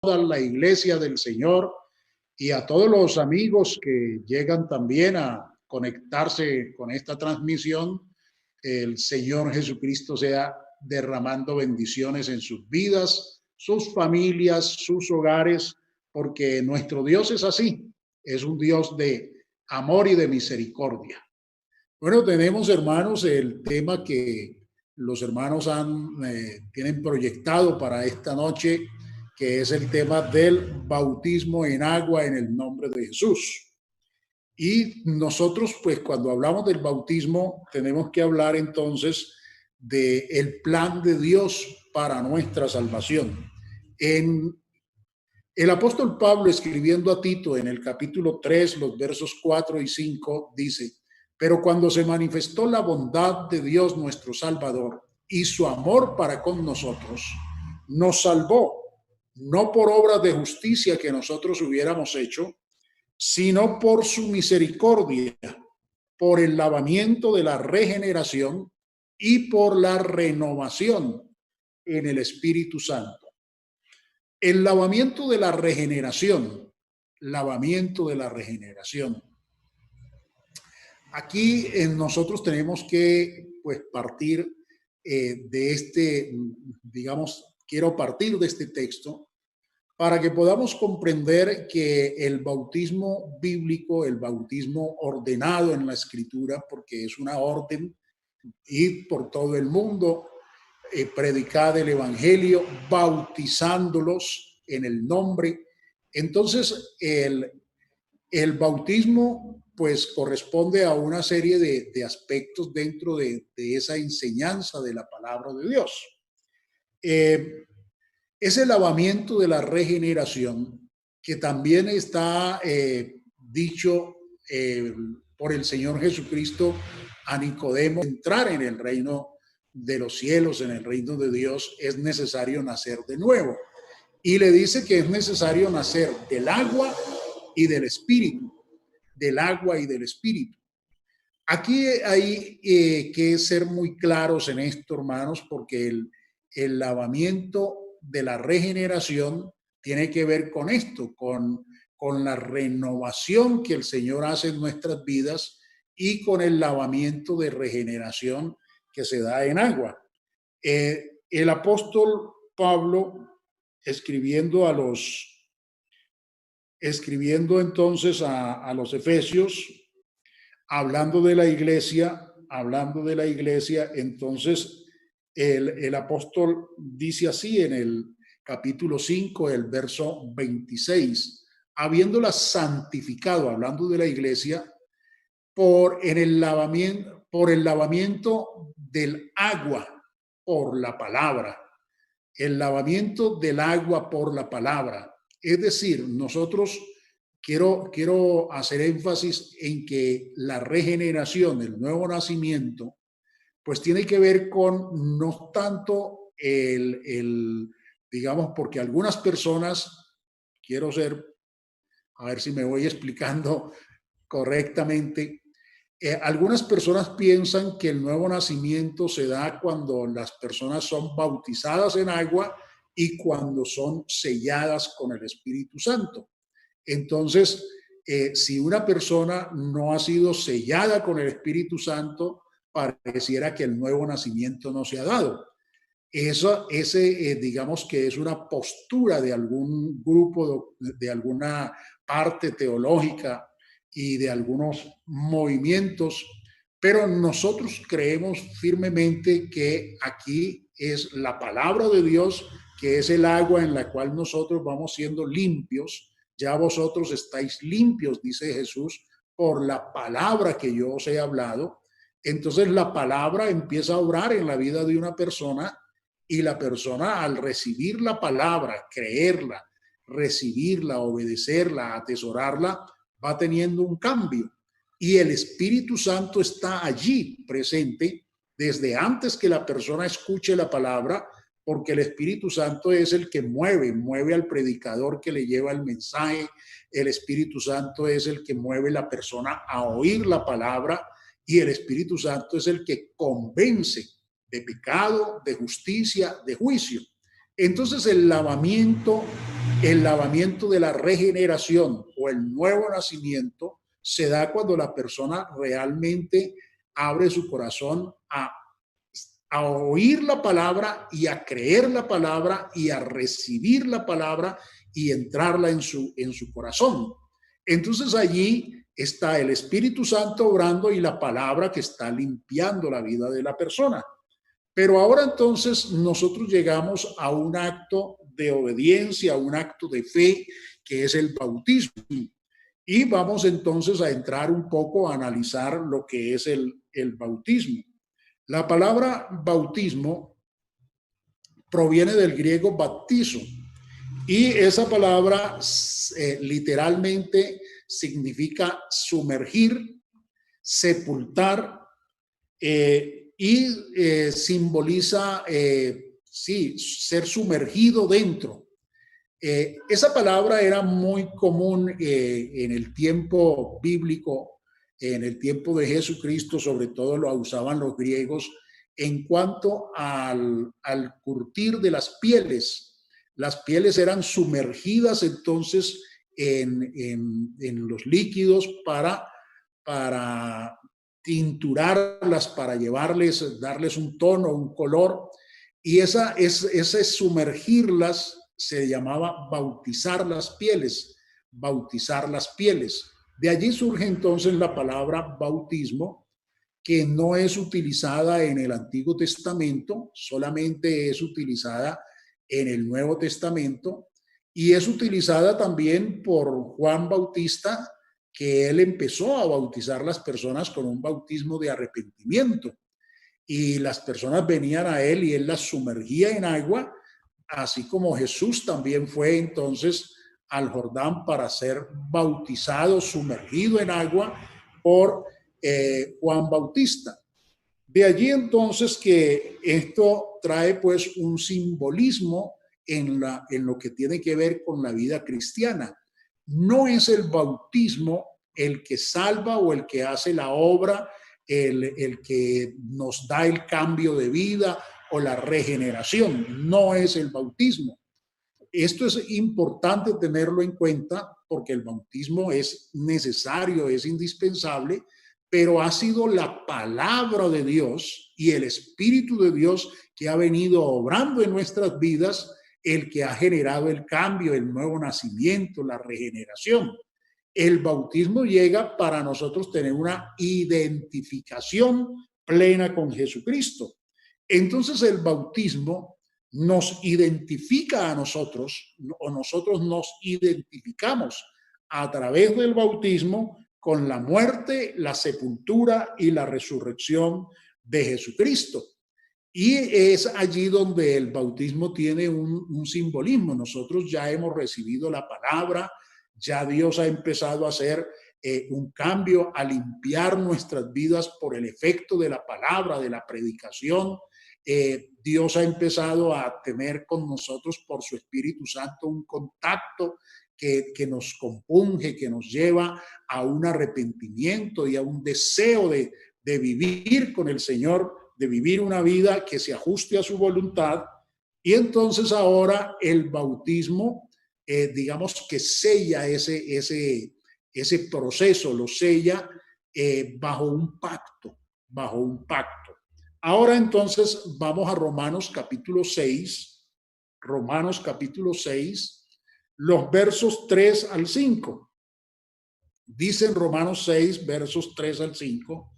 toda la iglesia del Señor y a todos los amigos que llegan también a conectarse con esta transmisión. El Señor Jesucristo sea derramando bendiciones en sus vidas, sus familias, sus hogares, porque nuestro Dios es así, es un Dios de amor y de misericordia. Bueno, tenemos, hermanos, el tema que los hermanos tienen proyectado para esta noche, que es el tema del bautismo en agua en el nombre de Jesús. Y nosotros, pues, cuando hablamos del bautismo, tenemos que hablar entonces del plan de Dios para nuestra salvación. El apóstol Pablo, escribiendo a Tito en el capítulo 3, los versos 4 y 5, dice: pero cuando se manifestó la bondad de Dios nuestro Salvador y su amor para con nosotros, nos salvó, no por obras de justicia que nosotros hubiéramos hecho, sino por su misericordia, por el lavamiento de la regeneración y por la renovación en el Espíritu Santo. El lavamiento de la regeneración, lavamiento de la regeneración. Aquí nosotros tenemos que, pues, partir de este, digamos, quiero partir de este texto para que podamos comprender que el bautismo bíblico, el bautismo ordenado en la Escritura, porque es una orden, ir por todo el mundo, predicar el Evangelio, bautizándolos en el nombre. Entonces, el bautismo, pues, corresponde a una serie de aspectos dentro de esa enseñanza de la palabra de Dios. Es el lavamiento de la regeneración, que también está dicho por el Señor Jesucristo a Nicodemo: entrar en el reino de los cielos, en el reino de Dios, es necesario nacer de nuevo. Y le dice que es necesario nacer del agua y del espíritu, del agua y del espíritu. Aquí hay que ser muy claros en esto, hermanos, porque el lavamiento de la regeneración tiene que ver con esto, con la renovación que el Señor hace en nuestras vidas y con el lavamiento de regeneración que se da en agua. El apóstol Pablo, escribiendo entonces a los Efesios, hablando de la iglesia, entonces el apóstol dice así en el capítulo 5, el verso 26, habiéndola santificado, hablando de la iglesia, por el lavamiento del agua por la palabra. El lavamiento del agua por la palabra. Es decir, nosotros quiero hacer énfasis en que la regeneración, el nuevo nacimiento, pues tiene que ver con no tanto digamos, porque algunas personas, a ver si me voy explicando correctamente, algunas personas piensan que el nuevo nacimiento se da cuando las personas son bautizadas en agua y cuando son selladas con el Espíritu Santo. Entonces, si una persona no ha sido sellada con el Espíritu Santo, pareciera que el nuevo nacimiento no se ha dado. Digamos que es una postura de algún grupo, de alguna parte teológica y de algunos movimientos, pero nosotros creemos firmemente que aquí es la palabra de Dios, que es el agua en la cual nosotros vamos siendo limpios. Ya vosotros estáis limpios, dice Jesús, por la palabra que yo os he hablado. Entonces la palabra empieza a obrar en la vida de una persona, y la persona, al recibir la palabra, creerla, recibirla, obedecerla, atesorarla, va teniendo un cambio. Y el Espíritu Santo está allí presente desde antes que la persona escuche la palabra, porque el Espíritu Santo es el que mueve al predicador que le lleva el mensaje. El Espíritu Santo es el que mueve a la persona a oír la palabra, y el Espíritu Santo es el que convence de pecado, de justicia, de juicio. Entonces el lavamiento el lavamiento de la regeneración o el nuevo nacimiento se da cuando la persona realmente abre su corazón a oír la palabra y a creer la palabra y a recibir la palabra y entrarla en su corazón. Entonces allí está el Espíritu Santo obrando y la palabra que está limpiando la vida de la persona. Pero ahora entonces nosotros llegamos a un acto de obediencia, a un acto de fe, que es el bautismo. Y vamos entonces a entrar un poco a analizar lo que es el bautismo. La palabra bautismo proviene del griego baptizo, y esa palabra literalmente significa sumergir, sepultar, simboliza, sí, ser sumergido dentro. Esa palabra era muy común en el tiempo bíblico, en el tiempo de Jesucristo, sobre todo lo usaban los griegos en cuanto al curtir de las pieles. Las pieles eran sumergidas entonces en los líquidos para tinturarlas, para darles un tono, un color, y ese sumergirlas se llamaba bautizar las pieles, bautizar las pieles. De allí surge entonces la palabra bautismo, que no es utilizada en el Antiguo Testamento, solamente es utilizada en el Nuevo Testamento, y es utilizada también por Juan Bautista, que él empezó a bautizar las personas con un bautismo de arrepentimiento, y las personas venían a él y él las sumergía en agua, así como Jesús también fue entonces al Jordán para ser bautizado, sumergido en agua por Juan Bautista. De allí entonces que esto trae pues un simbolismo en lo que tiene que ver con la vida cristiana. No es el bautismo el que salva o el que hace la obra, el que nos da el cambio de vida o la regeneración. No es el bautismo. Esto es importante tenerlo en cuenta porque el bautismo es necesario, es indispensable, pero ha sido la palabra de Dios y el Espíritu de Dios que ha venido obrando en nuestras vidas el que ha generado el cambio, el nuevo nacimiento, la regeneración. El bautismo llega para nosotros tener una identificación plena con Jesucristo. Entonces el bautismo nos identifica a nosotros, o nosotros nos identificamos a través del bautismo con la muerte, la sepultura y la resurrección de Jesucristo. Y es allí donde el bautismo tiene un simbolismo. Nosotros ya hemos recibido la palabra, ya Dios ha empezado a hacer un cambio, a limpiar nuestras vidas por el efecto de la palabra, de la predicación. Dios ha empezado a tener con nosotros por su Espíritu Santo un contacto que nos compunge, que nos lleva a un arrepentimiento y a un deseo de vivir con el Señor, de vivir una vida que se ajuste a su voluntad. Y entonces ahora el bautismo, digamos que sella ese proceso, lo sella bajo un pacto, bajo un pacto. Ahora entonces vamos a Romanos capítulo 6, Romanos capítulo 6, los versos 3 al 5. Dicen Romanos 6, versos 3 al 5.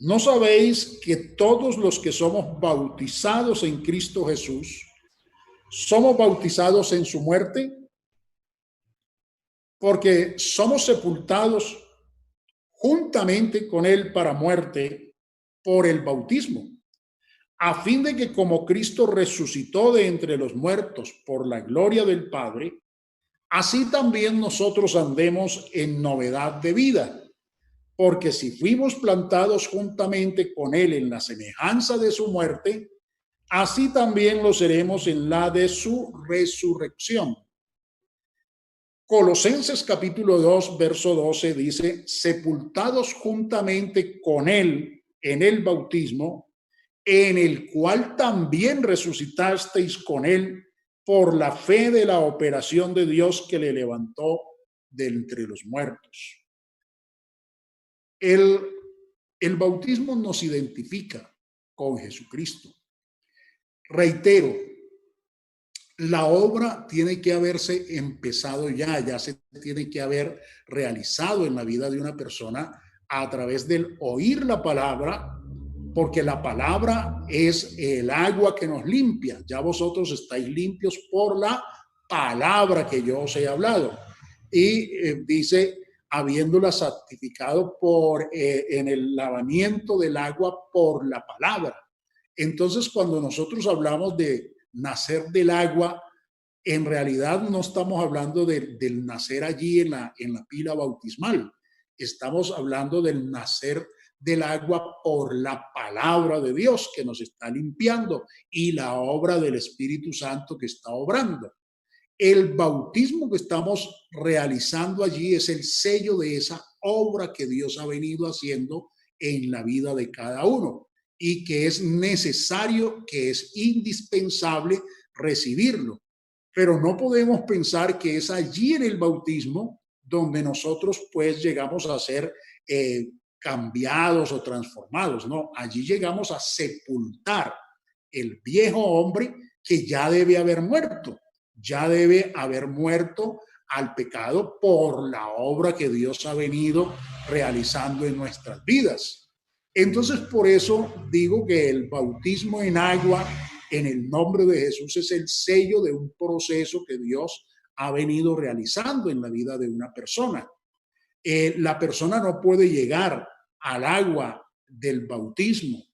¿No sabéis que todos los que somos bautizados en Cristo Jesús, somos bautizados en su muerte? Porque somos sepultados juntamente con él para muerte por el bautismo, a fin de que como Cristo resucitó de entre los muertos por la gloria del Padre, así también nosotros andemos en novedad de vida. Porque si fuimos plantados juntamente con él en la semejanza de su muerte, así también lo seremos en la de su resurrección. Colosenses capítulo 2, verso 12 dice, sepultados juntamente con él en el bautismo, en el cual también resucitasteis con él por la fe de la operación de Dios que le levantó de entre los muertos. El, el bautismo nos identifica con Jesucristo. Reitero, la obra tiene que haberse empezado ya se tiene que haber realizado en la vida de una persona a través del oír la palabra, porque la palabra es el agua que nos limpia. Ya vosotros estáis limpios por la palabra que yo os he hablado. Y dice, habiéndola santificado en el lavamiento del agua por la palabra. Entonces, cuando nosotros hablamos de nacer del agua, en realidad no estamos hablando del nacer allí en la pila bautismal. Estamos hablando del nacer del agua por la palabra de Dios que nos está limpiando y la obra del Espíritu Santo que está obrando. El bautismo que estamos realizando allí es el sello de esa obra que Dios ha venido haciendo en la vida de cada uno y que es necesario, que es indispensable recibirlo. Pero no podemos pensar que es allí en el bautismo donde nosotros pues llegamos a ser cambiados o transformados. No, allí llegamos a sepultar el viejo hombre que ya debe haber muerto. Ya debe haber muerto al pecado por la obra que Dios ha venido realizando en nuestras vidas. Entonces, por eso digo que el bautismo en agua en el nombre de Jesús es el sello de un proceso que Dios ha venido realizando en la vida de una persona. La persona no puede llegar al agua del bautismo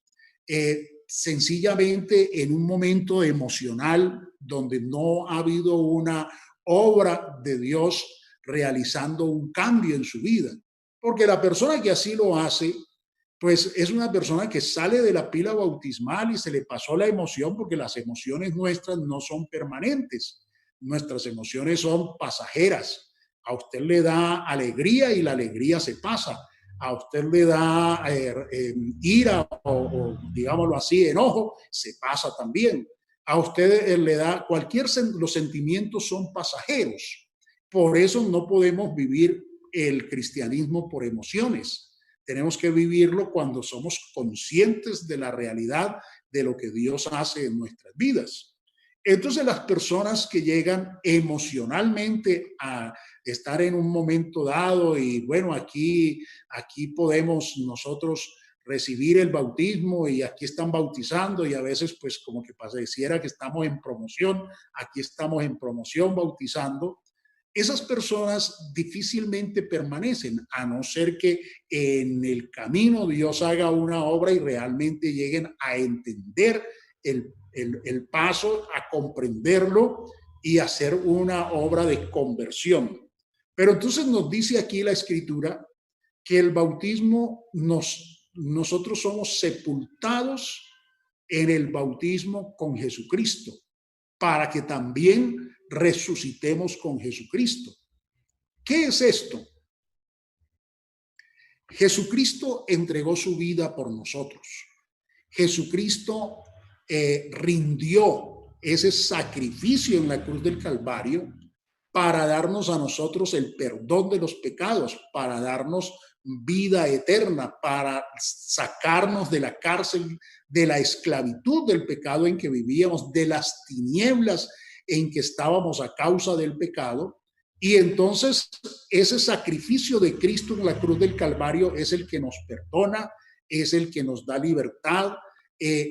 sencillamente en un momento emocional donde no ha habido una obra de Dios realizando un cambio en su vida. Porque la persona que así lo hace, pues es una persona que sale de la pila bautismal y se le pasó la emoción, porque las emociones nuestras no son permanentes. Nuestras emociones son pasajeras. A usted le da alegría y la alegría se pasa. A usted le da ira o, digámoslo así, enojo, se pasa también. A usted le da los sentimientos son pasajeros. Por eso no podemos vivir el cristianismo por emociones. Tenemos que vivirlo cuando somos conscientes de la realidad de lo que Dios hace en nuestras vidas. Entonces, las personas que llegan emocionalmente a estar en un momento dado y bueno, aquí podemos nosotros recibir el bautismo y aquí están bautizando y a veces pues como que pareciera que estamos en promoción, aquí estamos en promoción bautizando. Esas personas difícilmente permanecen, a no ser que en el camino Dios haga una obra y realmente lleguen a entender el paso, a comprenderlo y hacer una obra de conversión. Pero entonces nos dice aquí la Escritura que el bautismo nosotros somos sepultados en el bautismo con Jesucristo, para que también resucitemos con Jesucristo. ¿Qué es esto? Jesucristo entregó su vida por nosotros. Jesucristo rindió ese sacrificio en la cruz del Calvario para darnos a nosotros el perdón de los pecados, para darnos vida eterna, para sacarnos de la cárcel, de la esclavitud del pecado en que vivíamos, de las tinieblas en que estábamos a causa del pecado. Y entonces ese sacrificio de Cristo en la cruz del Calvario es el que nos perdona, es el que nos da libertad.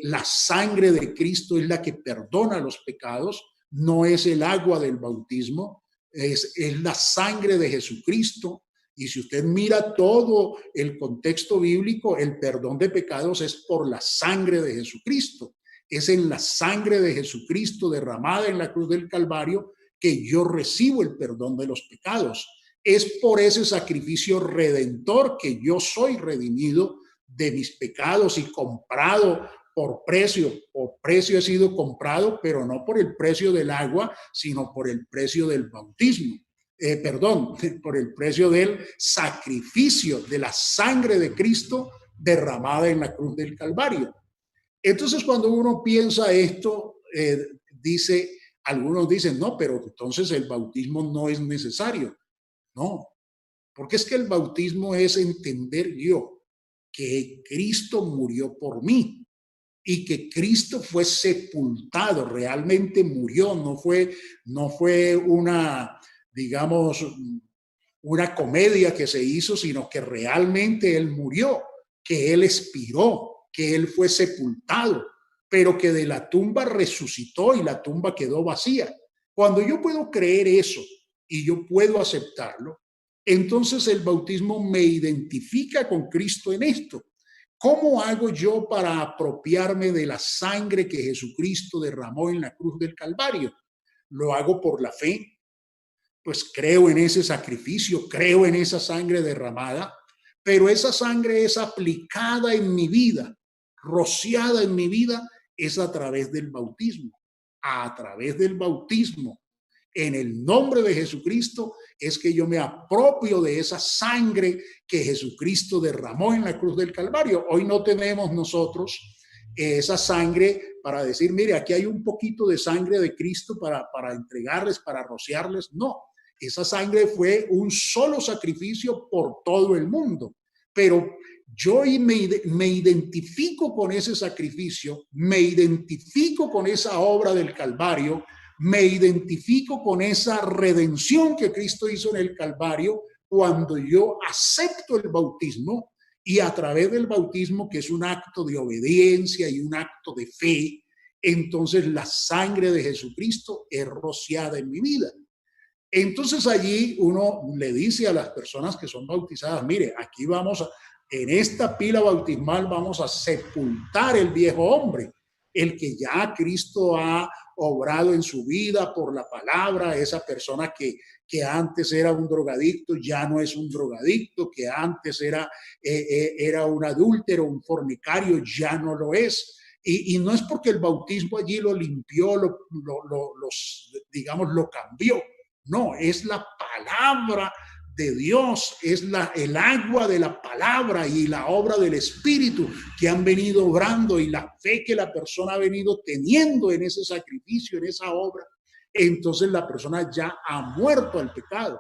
La sangre de Cristo es la que perdona los pecados, no es el agua del bautismo, es la sangre de Jesucristo. Y si usted mira todo el contexto bíblico, el perdón de pecados es por la sangre de Jesucristo. Es en la sangre de Jesucristo derramada en la cruz del Calvario que yo recibo el perdón de los pecados. Es por ese sacrificio redentor que yo soy redimido de mis pecados y comprado por precio. Por precio he sido comprado, pero no por el precio del agua, sino por el precio del bautismo. Por el precio del sacrificio de la sangre de Cristo derramada en la cruz del Calvario. Entonces, cuando uno piensa esto, dice, Algunos dicen, no, pero entonces el bautismo no es necesario. No, porque es que el bautismo es entender yo que Cristo murió por mí y que Cristo fue sepultado, realmente murió, no fue una, digamos, una comedia que se hizo, sino que realmente Él murió, que Él expiró, que Él fue sepultado, pero que de la tumba resucitó y la tumba quedó vacía. Cuando yo puedo creer eso y yo puedo aceptarlo, entonces el bautismo me identifica con Cristo en esto. ¿Cómo hago yo para apropiarme de la sangre que Jesucristo derramó en la cruz del Calvario? Lo hago por la fe, pues creo en ese sacrificio, creo en esa sangre derramada, pero esa sangre es aplicada en mi vida, rociada en mi vida, es a través del bautismo. A través del bautismo, en el nombre de Jesucristo, es que yo me apropio de esa sangre que Jesucristo derramó en la cruz del Calvario. Hoy no tenemos nosotros esa sangre para decir, mire, aquí hay un poquito de sangre de Cristo para entregarles, para rociarles. No, esa sangre fue un solo sacrificio por todo el mundo. Pero yo me identifico con ese sacrificio, me identifico con esa obra del Calvario, me identifico con esa redención que Cristo hizo en el Calvario cuando yo acepto el bautismo y a través del bautismo, que es un acto de obediencia y un acto de fe, entonces la sangre de Jesucristo es rociada en mi vida. Entonces allí uno le dice a las personas que son bautizadas, mire, aquí en esta pila bautismal vamos a sepultar el viejo hombre, el que ya Cristo ha obrado en su vida por la palabra, esa persona que antes era un drogadicto, ya no es un drogadicto, que antes era un adúltero, un fornicario, ya no lo es. Y no es porque el bautismo allí lo limpió, digamos, lo cambió. No, es la palabra de Dios, es el agua de la palabra y la obra del Espíritu que han venido obrando y la fe que la persona ha venido teniendo en ese sacrificio, en esa obra. Entonces la persona ya ha muerto al pecado.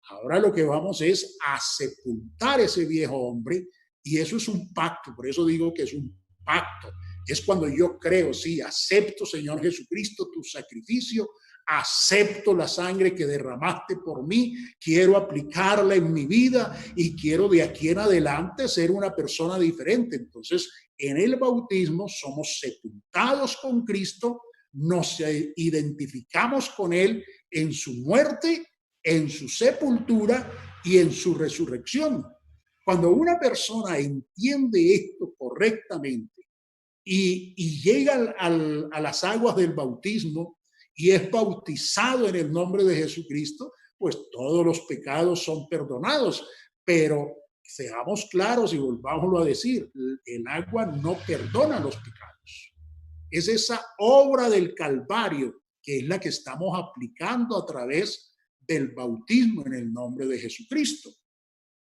Ahora lo que vamos es a sepultar ese viejo hombre y eso es un pacto, por eso digo que es un pacto. Es cuando yo creo, sí, acepto, Señor Jesucristo, tu sacrificio, acepto la sangre que derramaste por mí, quiero aplicarla en mi vida y quiero de aquí en adelante ser una persona diferente. Entonces, en el bautismo somos sepultados con Cristo, nos identificamos con Él en su muerte, en su sepultura y en su resurrección. Cuando una persona entiende esto correctamente y llega a las aguas del bautismo, y es bautizado en el nombre de Jesucristo, pues todos los pecados son perdonados. Pero seamos claros y volvámoslo a decir, el agua no perdona los pecados. Es esa obra del Calvario que es la que estamos aplicando a través del bautismo en el nombre de Jesucristo.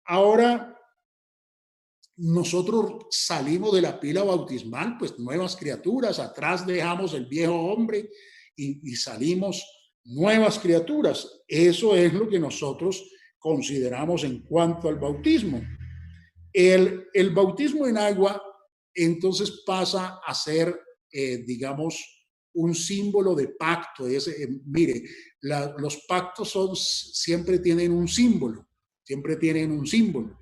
Ahora, nosotros salimos de la pila bautismal, pues nuevas criaturas, atrás dejamos el viejo hombre y salimos nuevas criaturas. Eso es lo que nosotros consideramos en cuanto al bautismo. El bautismo en agua entonces pasa a ser, digamos, un símbolo de pacto. Mire, los pactos siempre tienen un símbolo, siempre tienen un símbolo.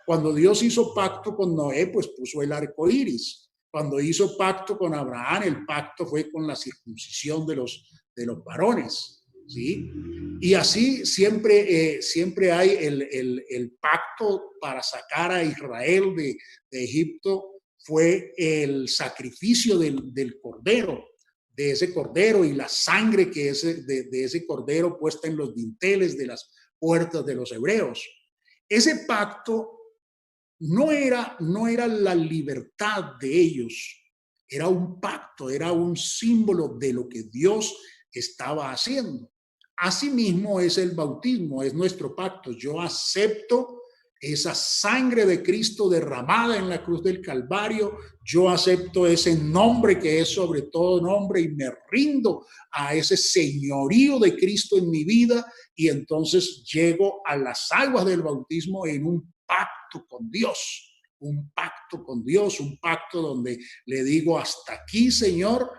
Cuando Dios hizo pacto con Noé, pues puso el arco iris. Cuando hizo pacto con Abraham, el pacto fue con la circuncisión de los varones, ¿sí? Y así siempre hay el pacto para sacar a Israel de Egipto, fue el sacrificio del cordero, de ese cordero y la sangre de ese cordero puesta en los dinteles de las puertas de los hebreos. Ese pacto no era la libertad de ellos, era un pacto, era un símbolo de lo que Dios estaba haciendo. Asimismo es el bautismo, es nuestro pacto. Yo acepto esa sangre de Cristo derramada en la cruz del Calvario. Yo acepto ese nombre que es sobre todo nombre y me rindo a ese señorío de Cristo en mi vida, y entonces llego a las aguas del bautismo en un pacto con Dios. Un pacto con Dios, un pacto donde le digo: hasta aquí, Señor,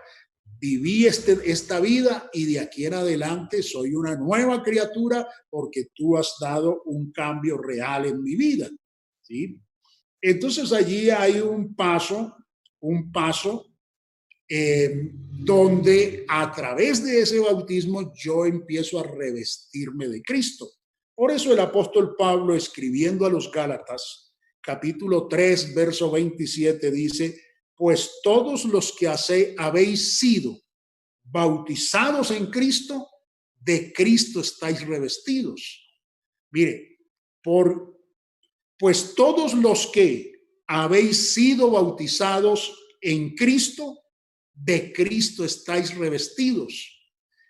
viví esta vida y de aquí en adelante soy una nueva criatura porque tú has dado un cambio real en mi vida, ¿sí? Entonces allí hay un paso donde a través de ese bautismo yo empiezo a revestirme de Cristo. Por eso el apóstol Pablo, escribiendo a los Gálatas, capítulo 3, verso 27, dice: pues todos los que habéis sido bautizados en Cristo, de Cristo estáis revestidos. Mire, pues todos los que habéis sido bautizados en Cristo, de Cristo estáis revestidos.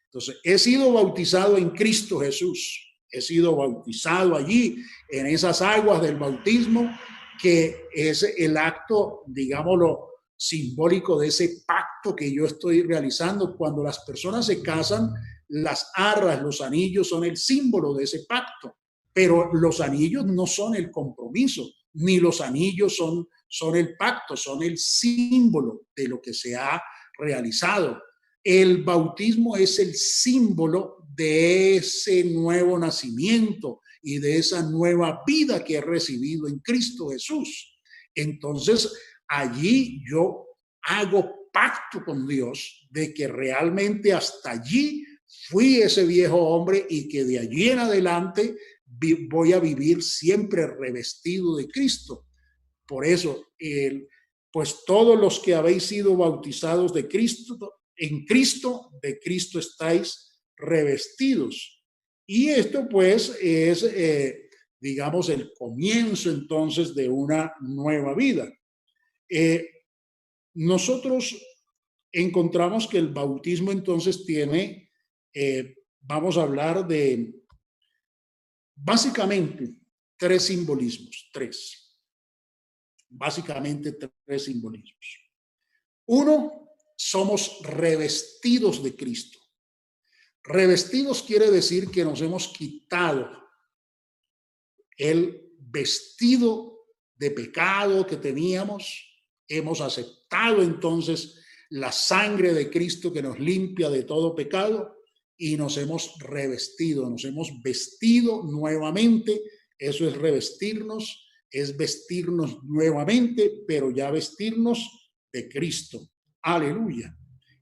Entonces, he sido bautizado en Cristo Jesús. He sido bautizado allí en esas aguas del bautismo, que es el acto, digámoslo, simbólico de ese pacto que yo estoy realizando. Cuando las personas se casan, las arras, los anillos son el símbolo de ese pacto, pero los anillos no son el compromiso, ni los anillos son el pacto, son el símbolo de lo que se ha realizado. El bautismo es el símbolo de ese nuevo nacimiento y de esa nueva vida que he recibido en Cristo Jesús. Entonces, allí yo hago pacto con Dios de que realmente hasta allí fui ese viejo hombre y que de allí en adelante voy a vivir siempre revestido de Cristo. Por eso, pues todos los que habéis sido bautizados de Cristo, en Cristo, de Cristo estáis revestidos. Y esto pues es, digamos, el comienzo entonces de una nueva vida. Nosotros encontramos que el bautismo entonces tiene, vamos a hablar de básicamente tres simbolismos, básicamente tres simbolismos. Uno, somos revestidos de Cristo. Revestidos quiere decir que nos hemos quitado el vestido de pecado que teníamos, hemos aceptado entonces la sangre de Cristo que nos limpia de todo pecado y nos hemos revestido, nos hemos vestido nuevamente. Eso es revestirnos, es vestirnos nuevamente, pero ya vestirnos de Cristo. Aleluya.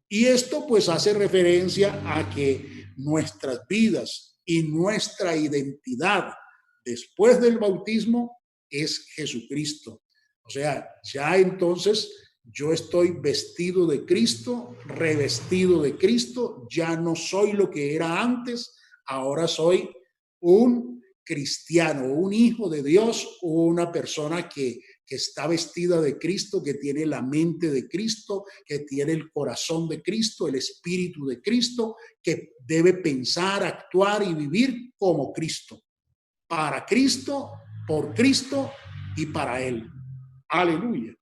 Y esto pues hace referencia a que nuestras vidas y nuestra identidad después del bautismo es Jesucristo. O sea, ya entonces yo estoy vestido de Cristo, revestido de Cristo, ya no soy lo que era antes, ahora soy un cristiano, un hijo de Dios, una persona que está vestida de Cristo, que tiene la mente de Cristo, que tiene el corazón de Cristo, el espíritu de Cristo, que debe pensar, actuar y vivir como Cristo, para Cristo, por Cristo y para Él. Aleluya.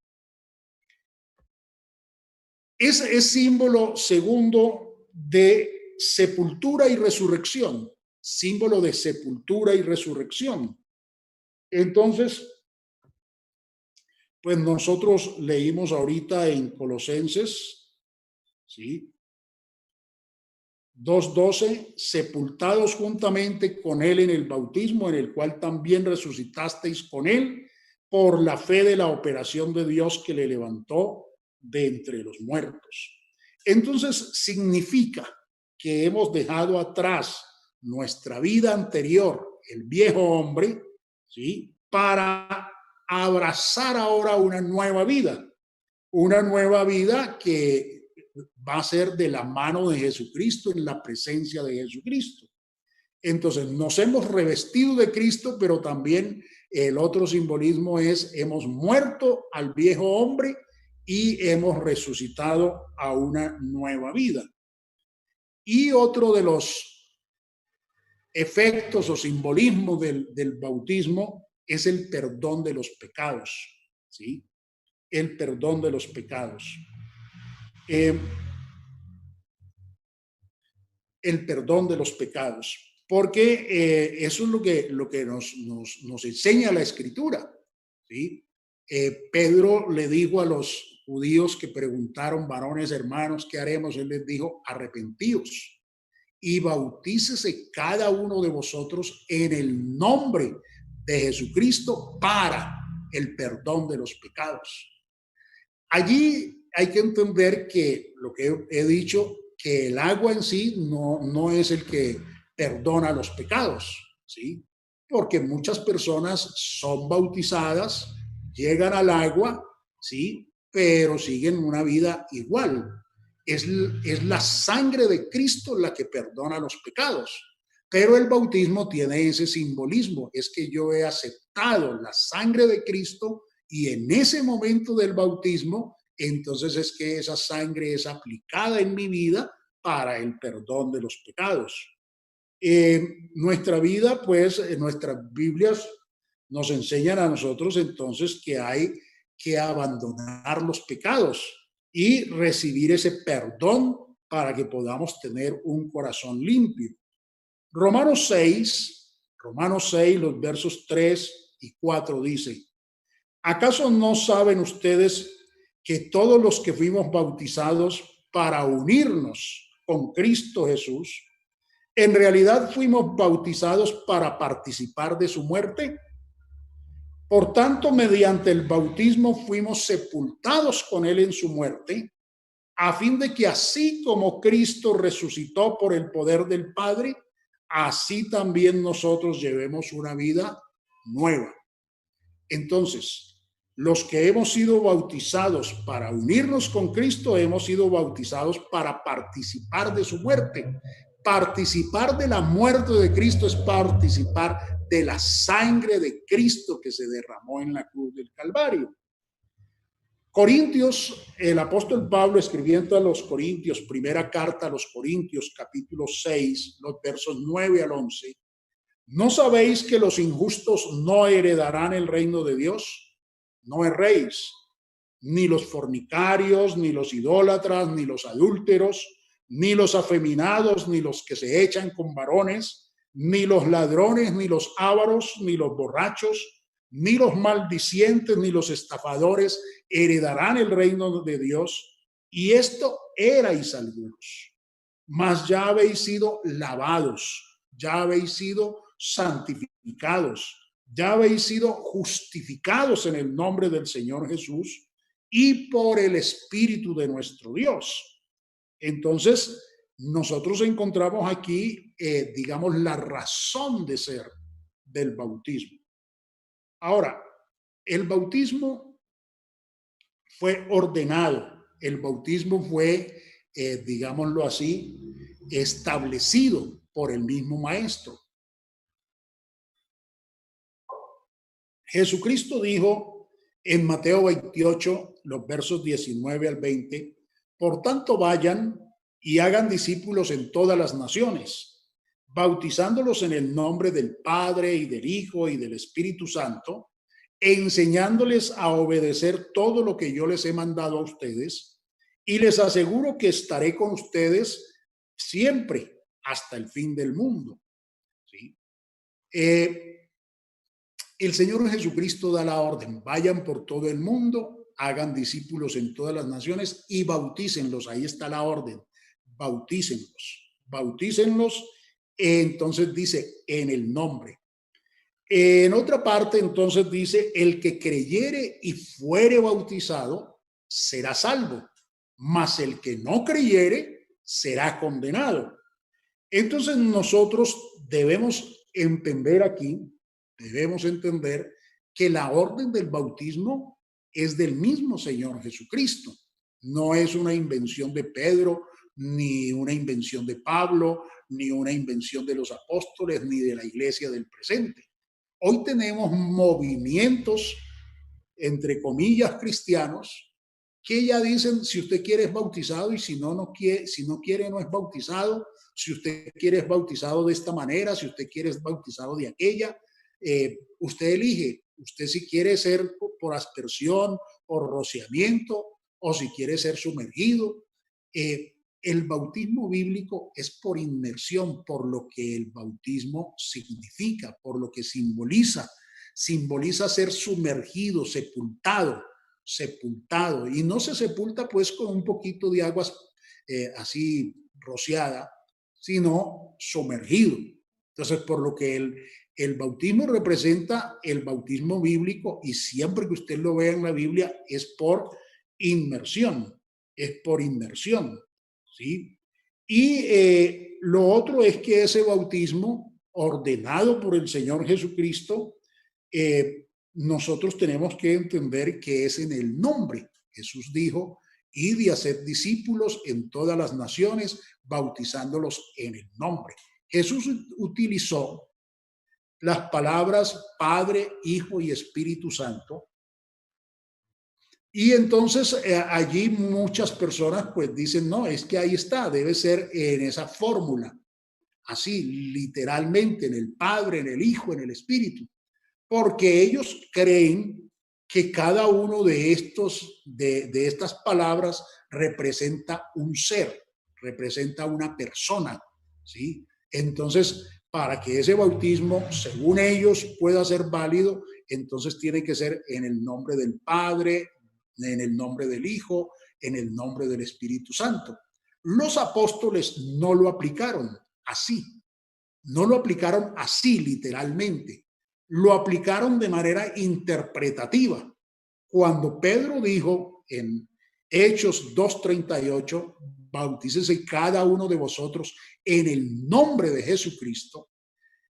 Ese es símbolo segundo de sepultura y resurrección, símbolo de sepultura y resurrección. Entonces, pues nosotros leímos ahorita en Colosenses, ¿sí? 2:12, sepultados juntamente con él en el bautismo, en el cual también resucitasteis con él por la fe de la operación de Dios que le levantó de entre los muertos. Entonces significa que hemos dejado atrás nuestra vida anterior, el viejo hombre, ¿sí? Para abrazar ahora una nueva vida que va a ser de la mano de Jesucristo, en la presencia de Jesucristo. Entonces nos hemos revestido de Cristo, pero también el otro simbolismo es hemos muerto al viejo hombre y hemos resucitado a una nueva vida. Y otro de los efectos o simbolismos del bautismo es el perdón de los pecados, ¿sí? El perdón de los pecados. Eh, el perdón de los pecados. Porque eso es lo que nos enseña la Escritura, ¿sí? Pedro le dijo a los judíos que preguntaron, varones hermanos, ¿qué haremos? Él les dijo, arrepentíos y bautícese cada uno de vosotros en el nombre de Jesucristo para el perdón de los pecados. Allí hay que entender que lo que he dicho, que el agua en sí no es el que perdona los pecados, ¿sí? Porque muchas personas son bautizadas, llegan al agua, ¿sí? Pero siguen una vida igual. Es la sangre de Cristo la que perdona los pecados. Pero el bautismo tiene ese simbolismo, es que yo he aceptado la sangre de Cristo y en ese momento del bautismo, entonces es que esa sangre es aplicada en mi vida para el perdón de los pecados. Nuestra vida, pues, en nuestras Biblias nos enseñan a nosotros entonces que hay que abandonar los pecados y recibir ese perdón para que podamos tener un corazón limpio. Romanos 6, los versos 3 y 4 dice, ¿acaso no saben ustedes que todos los que fuimos bautizados para unirnos con Cristo Jesús, en realidad fuimos bautizados para participar de su muerte? Por tanto, mediante el bautismo fuimos sepultados con él en su muerte, a fin de que así como Cristo resucitó por el poder del Padre, así también nosotros llevemos una vida nueva. Entonces, los que hemos sido bautizados para unirnos con Cristo, hemos sido bautizados para participar de su muerte. Participar de la muerte de Cristo es participar de la sangre de Cristo que se derramó en la cruz del Calvario. Corintios, el apóstol Pablo escribiendo a los Corintios, primera carta a los Corintios, capítulo 6, los versos 9 al 11. ¿No sabéis que los injustos no heredarán el reino de Dios? No erréis, ni los fornicarios, ni los idólatras, ni los adúlteros, ni los afeminados, ni los que se echan con varones, ni los ladrones, ni los ávaros, ni los borrachos, ni los maldicientes, ni los estafadores heredarán el reino de Dios. Y esto erais algunos, mas ya habéis sido lavados, ya habéis sido santificados, ya habéis sido justificados en el nombre del Señor Jesús y por el Espíritu de nuestro Dios. Entonces, nosotros encontramos aquí, digamos, la razón de ser del bautismo. Ahora, el bautismo fue ordenado, el bautismo fue, digámoslo así, establecido por el mismo Maestro. Jesucristo dijo en Mateo 28, los versos 19 al 20, por tanto vayan y hagan discípulos en todas las naciones, bautizándolos en el nombre del Padre y del Hijo y del Espíritu Santo, e enseñándoles a obedecer todo lo que yo les he mandado a ustedes, y les aseguro que estaré con ustedes siempre hasta el fin del mundo. ¿Sí? El Señor Jesucristo da la orden, vayan por todo el mundo, hagan discípulos en todas las naciones y bautícenlos, ahí está la orden, bautícenlos, entonces dice, en el nombre. En otra parte, entonces dice, el que creyere y fuere bautizado será salvo, mas el que no creyere será condenado. Entonces nosotros debemos entender aquí, que la orden del bautismo es del mismo Señor Jesucristo. No es una invención de Pedro, ni una invención de Pablo, ni una invención de los apóstoles, ni de la iglesia del presente. Hoy tenemos movimientos, entre comillas, cristianos, que ya dicen, si usted quiere es bautizado y si no quiere, no es bautizado, si usted quiere es bautizado de esta manera, si usted quiere es bautizado de aquella. Usted elige, usted si quiere ser por aspersión, por rociamiento, o si quiere ser sumergido. El bautismo bíblico es por inmersión, por lo que el bautismo significa, por lo que simboliza. Simboliza ser sumergido, sepultado, sepultado. Y no se sepulta pues con un poquito de aguas así rociada, sino sumergido. Entonces, por lo que el bautismo representa el bautismo bíblico, y siempre que usted lo vea en la Biblia es por inmersión, es por inmersión, ¿sí? Y lo otro es que ese bautismo ordenado por el Señor Jesucristo, nosotros tenemos que entender que es en el nombre. Jesús dijo: id y haced discípulos en todas las naciones, bautizándolos en el nombre. Jesús utilizó las palabras Padre, Hijo y Espíritu Santo. Y entonces allí muchas personas pues dicen, no, es que ahí está, debe ser en esa fórmula, así literalmente, en el Padre, en el Hijo, en el Espíritu, porque ellos creen que cada uno de estas palabras representa un ser, representa una persona, ¿sí? Entonces, para que ese bautismo, según ellos, pueda ser válido, entonces tiene que ser en el nombre del Padre, en el nombre del Hijo, en el nombre del Espíritu Santo. Los apóstoles no lo aplicaron así, no lo aplicaron así literalmente, lo aplicaron de manera interpretativa. Cuando Pedro dijo en Hechos 2:38, bautícese cada uno de vosotros en el nombre de Jesucristo,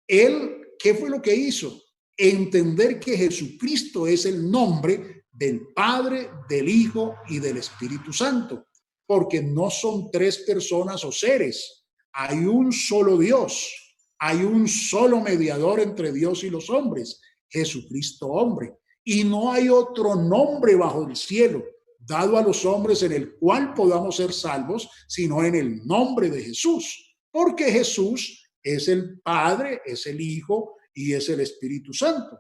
él, ¿qué fue lo que hizo? Entender que Jesucristo es el nombre del Padre, del Hijo y del Espíritu Santo, porque no son tres personas o seres, hay un solo Dios, hay un solo mediador entre Dios y los hombres, Jesucristo hombre, y no hay otro nombre bajo el cielo dado a los hombres en el cual podamos ser salvos, sino en el nombre de Jesús, porque Jesús es el Padre, es el Hijo y es el Espíritu Santo.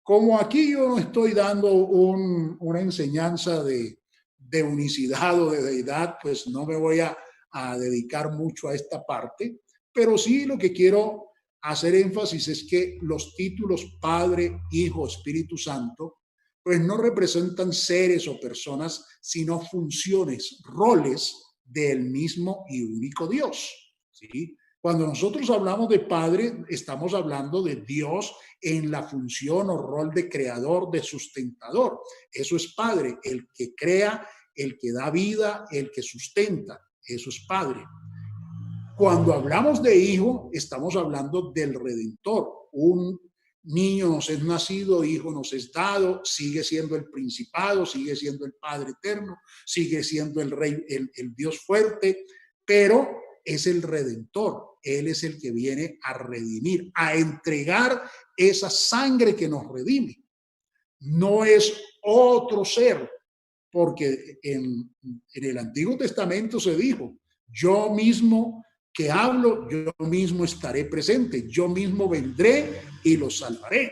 Como aquí yo no estoy dando una enseñanza de unicidad o de deidad, pues no me voy a dedicar mucho a esta parte, pero sí lo que quiero hacer énfasis es que los títulos Padre, Hijo, Espíritu Santo, pues no representan seres o personas, sino funciones, roles del mismo y único Dios, ¿sí? Cuando nosotros hablamos de Padre, estamos hablando de Dios en la función o rol de creador, de sustentador. Eso es Padre, el que crea, el que da vida, el que sustenta. Eso es Padre. Cuando hablamos de Hijo, estamos hablando del Redentor. Un niño nos es nacido, hijo nos es dado, sigue siendo el principado, sigue siendo el Padre eterno, sigue siendo el Rey, el Dios fuerte, pero es el Redentor. Él es el que viene a redimir, a entregar esa sangre que nos redime. No es otro ser, porque en el Antiguo Testamento se dijo, yo mismo que hablo, yo mismo estaré presente, yo mismo vendré y los salvaré.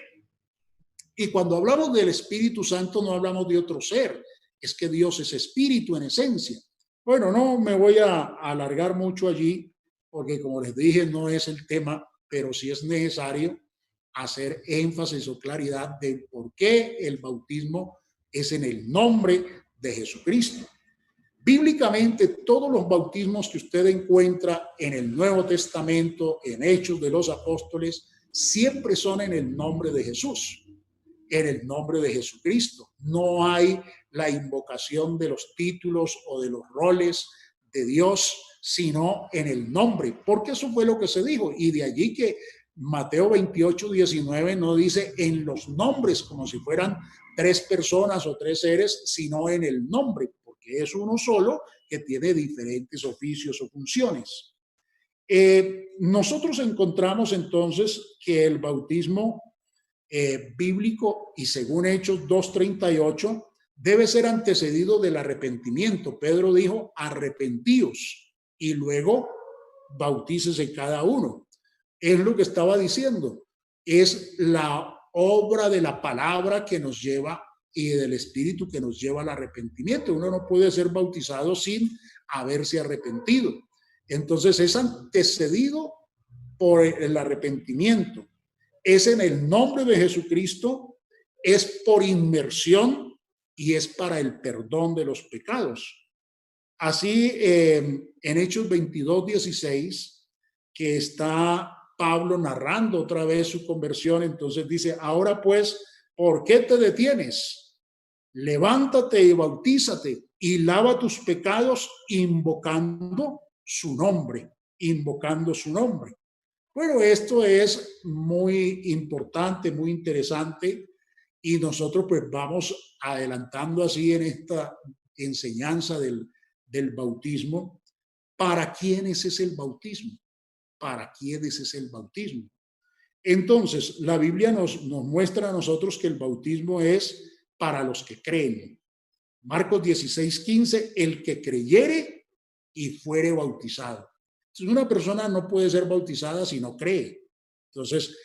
Y cuando hablamos del Espíritu Santo no hablamos de otro ser, es que Dios es espíritu en esencia. Bueno, no me voy a alargar mucho allí, porque como les dije, no es el tema, pero sí es necesario hacer énfasis o claridad de por qué el bautismo es en el nombre de Jesucristo. Bíblicamente, todos los bautismos que usted encuentra en el Nuevo Testamento, en Hechos de los Apóstoles, siempre son en el nombre de Jesús, en el nombre de Jesucristo. No hay la invocación de los títulos o de los roles de Dios, sino en el nombre, porque eso fue lo que se dijo. Y de allí que Mateo 28:19 no dice en los nombres como si fueran tres personas o tres seres, sino en el nombre, porque es uno solo que tiene diferentes oficios o funciones. Nosotros encontramos entonces que el bautismo bíblico y según Hechos 2:38 debe ser antecedido del arrepentimiento. Pedro dijo, arrepentíos y luego bautícese cada uno. Es lo que estaba diciendo. es la obra de la palabra que nos lleva y del Espíritu que nos lleva al arrepentimiento. Uno no puede ser bautizado sin haberse arrepentido. Entonces es antecedido por el arrepentimiento. Es en el nombre de Jesucristo, es por inmersión y es para el perdón de los pecados. Así, en Hechos 22:16, que está Pablo narrando otra vez su conversión, entonces dice, ahora pues, ¿por qué te detienes? Levántate y bautízate y lava tus pecados invocando su nombre, invocando su nombre. Bueno, esto es muy importante, muy interesante, y nosotros pues vamos adelantando así en esta enseñanza del bautismo. ¿Para quiénes es el bautismo? ¿Para quiénes es el bautismo? Entonces, la Biblia nos muestra a nosotros que el bautismo es para los que creen. Marcos 16:15, el que creyere y fuere bautizado. Entonces, una persona no puede ser bautizada si no cree. Entonces,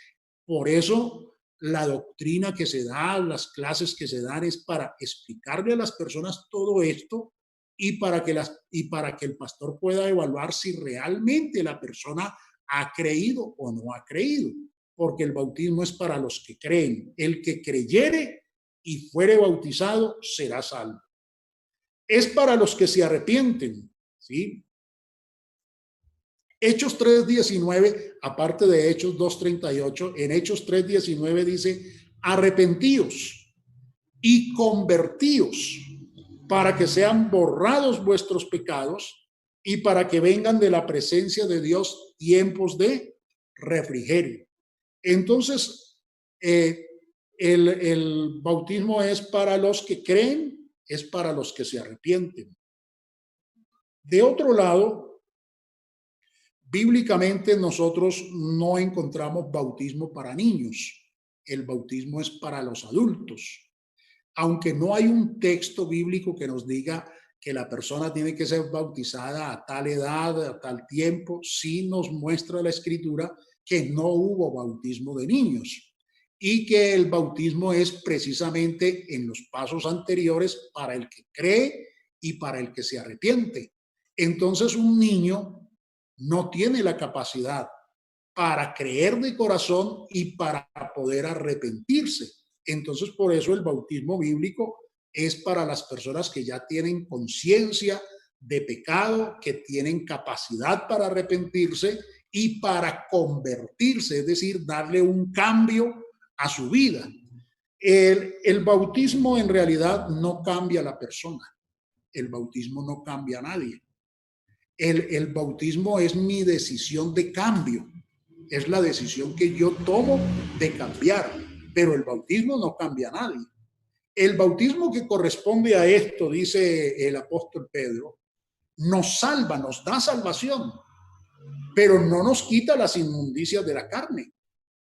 por eso la doctrina que se da, las clases que se dan es para explicarle a las personas todo esto y para que el pastor pueda evaluar si realmente la persona ha creído o no ha creído, porque el bautismo es para los que creen. El que creyere y fuere bautizado será salvo. Es para los que se arrepienten, ¿sí? Hechos 3:19, aparte de Hechos 2:38, en Hechos 3:19 dice, arrepentíos y convertíos para que sean borrados vuestros pecados y para que vengan de la presencia de Dios tiempos de refrigerio. Entonces, el bautismo es para los que creen, es para los que se arrepienten. De otro lado, bíblicamente nosotros no encontramos bautismo para niños. El bautismo es para los adultos. Aunque no hay un texto bíblico que nos diga que la persona tiene que ser bautizada a tal edad, a tal tiempo, sí nos muestra la Escritura que no hubo bautismo de niños y que el bautismo es precisamente en los pasos anteriores para el que cree y para el que se arrepiente. Entonces un niño no tiene la capacidad para creer de corazón y para poder arrepentirse. Entonces, por eso el bautismo bíblico es para las personas que ya tienen conciencia de pecado, que tienen capacidad para arrepentirse y para convertirse, es decir, darle un cambio a su vida. El bautismo en realidad no cambia a la persona. El bautismo no cambia a nadie. El bautismo es mi decisión de cambio. Es la decisión que yo tomo de cambiar, pero el bautismo no cambia a nadie. El bautismo que corresponde a esto, dice el apóstol Pedro, nos salva, nos da salvación, pero no nos quita las inmundicias de la carne,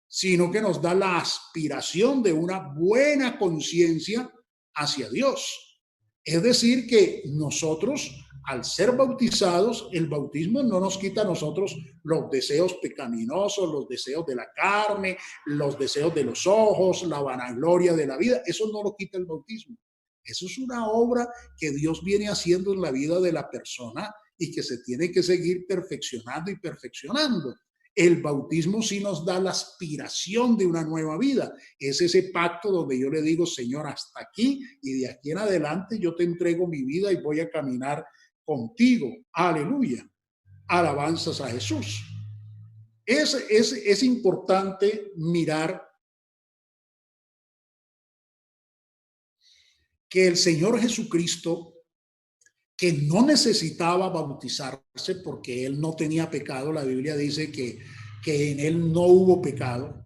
sino que nos da la aspiración de una buena conciencia hacia Dios. Es decir, que nosotros, al ser bautizados, el bautismo no nos quita a nosotros los deseos pecaminosos, los deseos de la carne, los deseos de los ojos, la vanagloria de la vida. Eso no lo quita el bautismo. Eso es una obra que Dios viene haciendo en la vida de la persona y que se tiene que seguir perfeccionando y perfeccionando. El bautismo sí nos da la aspiración de una nueva vida. Es ese pacto donde yo le digo, Señor, hasta aquí y de aquí en adelante yo te entrego mi vida y voy a caminar contigo. Aleluya. Alabanzas a Jesús. Es importante mirar que el Señor Jesucristo, que no necesitaba bautizarse porque él no tenía pecado, la Biblia dice que en él no hubo pecado,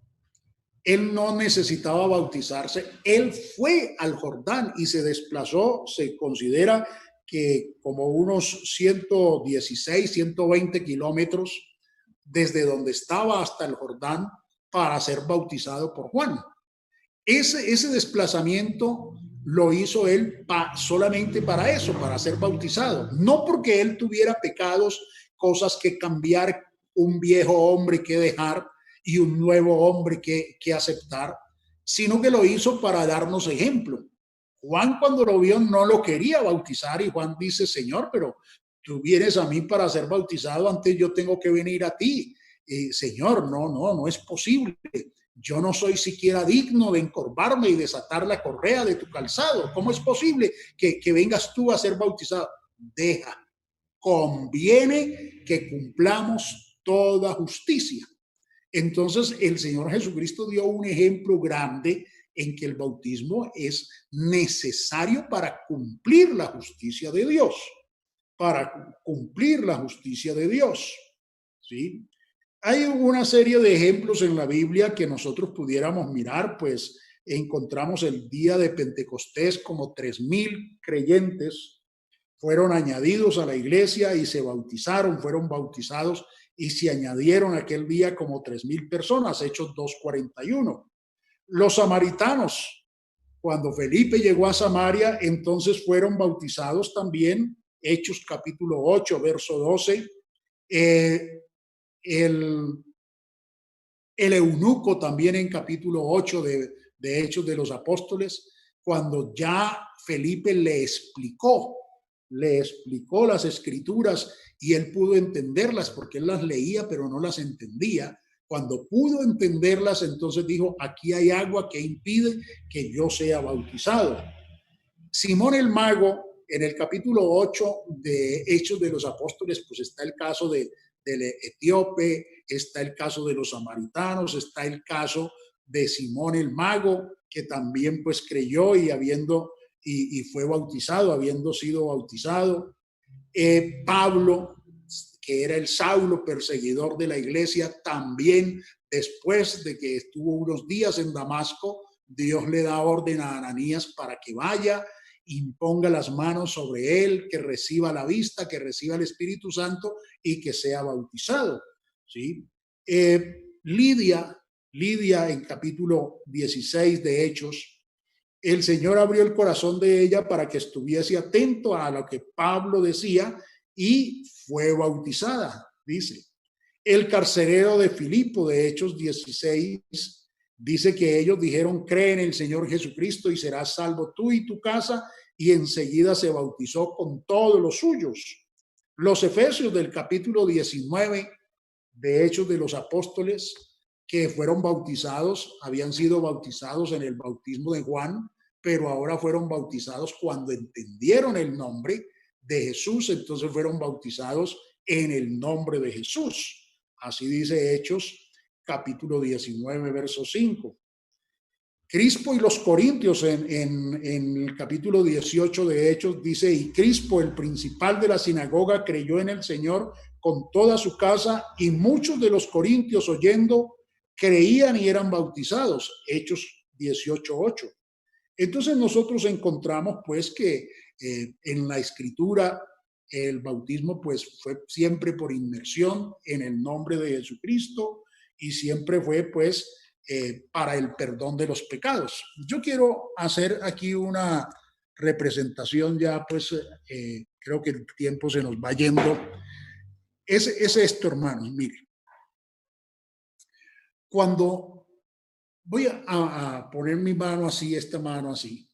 él no necesitaba bautizarse, él fue al Jordán y se desplazó, se considera que como unos 116, 120 kilómetros desde donde estaba hasta el Jordán para ser bautizado por Juan. Ese desplazamiento lo hizo él solamente para eso, para ser bautizado. No porque él tuviera pecados, cosas que cambiar, un viejo hombre que dejar, y un nuevo hombre que aceptar, sino que lo hizo para darnos ejemplo. Juan, cuando lo vio, no lo quería bautizar, y Juan dice: Señor, pero tú vienes a mí para ser bautizado, antes yo tengo que venir a ti. Señor, no es posible. Yo no soy siquiera digno de encorvarme y desatar la correa de tu calzado. ¿Cómo es posible que vengas tú a ser bautizado? Deja, conviene que cumplamos toda justicia. Entonces, el Señor Jesucristo dio un ejemplo grande en que el bautismo es necesario para cumplir la justicia de Dios, para cumplir la justicia de Dios, ¿sí? Hay una serie de ejemplos en la Biblia que nosotros pudiéramos mirar, pues encontramos el día de Pentecostés, como 3,000 creyentes fueron añadidos a la iglesia y se bautizaron, fueron bautizados y se añadieron aquel día como 3,000 personas, Hechos 2:41. Los samaritanos, cuando Felipe llegó a Samaria, entonces fueron bautizados también, Hechos capítulo 8, verso 12. El eunuco también en capítulo 8 de Hechos de los Apóstoles, cuando ya Felipe le explicó las escrituras y él pudo entenderlas, porque él las leía pero no las entendía. Cuando pudo entenderlas, entonces dijo: aquí hay agua que impide que yo sea bautizado. Simón el Mago, en el capítulo 8 de Hechos de los Apóstoles, pues está el caso del etíope, está el caso de los samaritanos, está el caso de Simón el Mago, que también pues creyó y fue bautizado, habiendo sido bautizado. Pablo, que era el Saulo, perseguidor de la iglesia, también después de que estuvo unos días en Damasco, Dios le da orden a Ananías para que vaya, imponga las manos sobre él, que reciba la vista, que reciba el Espíritu Santo y que sea bautizado, ¿sí? Lidia, en capítulo 16 de Hechos, el Señor abrió el corazón de ella para que estuviese atento a lo que Pablo decía y fue bautizada, dice. El carcelero de Filipo, de Hechos 16, dice que ellos dijeron: cree en el Señor Jesucristo y serás salvo tú y tu casa, y enseguida se bautizó con todos los suyos. Los efesios del capítulo 19 de Hechos de los Apóstoles, que fueron bautizados, habían sido bautizados en el bautismo de Juan, pero ahora fueron bautizados cuando entendieron el nombre de Jesús, entonces fueron bautizados en el nombre de Jesús. Así dice Hechos capítulo 19, verso 5. Crispo y los corintios en el capítulo 18 de Hechos dice: y Crispo, el principal de la sinagoga, creyó en el Señor con toda su casa, y muchos de los corintios, oyendo, creían y eran bautizados. Hechos 18:8. Entonces nosotros encontramos pues que en la escritura el bautismo pues fue siempre por inmersión en el nombre de Jesucristo, y siempre fue pues para el perdón de los pecados. Yo quiero hacer aquí una representación, ya pues creo que el tiempo se nos va yendo. Es esto, hermanos, miren. Cuando voy a poner mi mano así, esta mano así,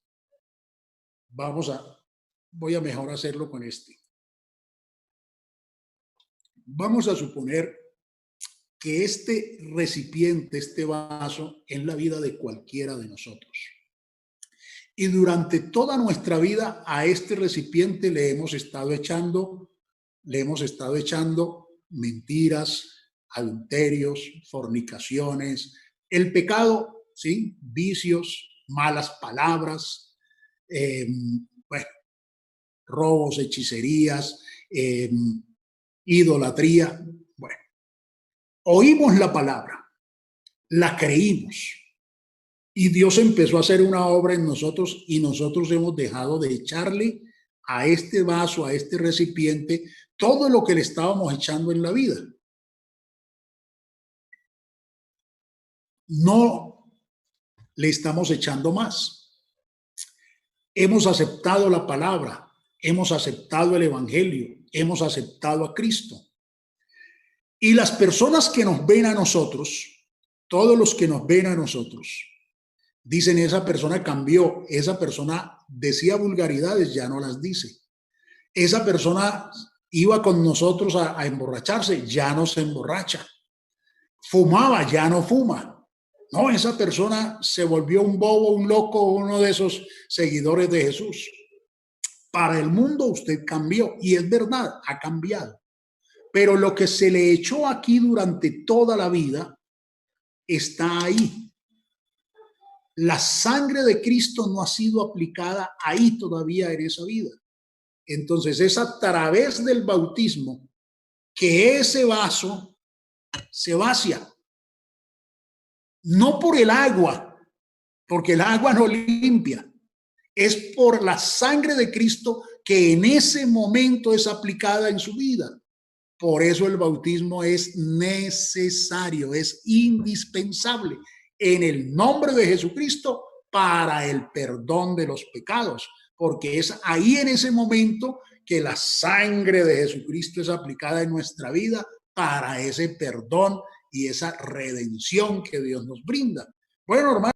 voy a mejor hacerlo con este. Vamos a suponer que este recipiente, este vaso, es la vida de cualquiera de nosotros. Y durante toda nuestra vida a este recipiente le hemos estado echando mentiras, adulterios, fornicaciones, el pecado, ¿sí? Vicios, malas palabras, bueno, robos, hechicerías, idolatría. Bueno, oímos la palabra, la creímos, y Dios empezó a hacer una obra en nosotros, y nosotros hemos dejado de echarle a este vaso, a este recipiente, todo lo que le estábamos echando en la vida. No le estamos echando más. Hemos aceptado la palabra, hemos aceptado el evangelio, hemos aceptado a Cristo. Y las personas que nos ven a nosotros todos los que nos ven a nosotros dicen esa persona cambió, esa persona decía vulgaridades, ya no las dice. Esa persona iba con nosotros a emborracharse, ya no se emborracha. Fumaba, ya no fuma. No, esa persona se volvió un bobo, un loco, uno de esos seguidores de Jesús. Para el mundo usted cambió, y es verdad, ha cambiado. Pero lo que se le echó aquí durante toda la vida está ahí. La sangre de Cristo no ha sido aplicada ahí todavía en esa vida. Entonces es a través del bautismo que ese vaso se vacía. No por el agua, porque el agua no limpia. Es por la sangre de Cristo que en ese momento es aplicada en su vida. Por eso el bautismo es necesario, es indispensable en el nombre de Jesucristo para el perdón de los pecados, porque es ahí en ese momento que la sangre de Jesucristo es aplicada en nuestra vida para ese perdón y esa redención que Dios nos brinda. Bueno, hermano.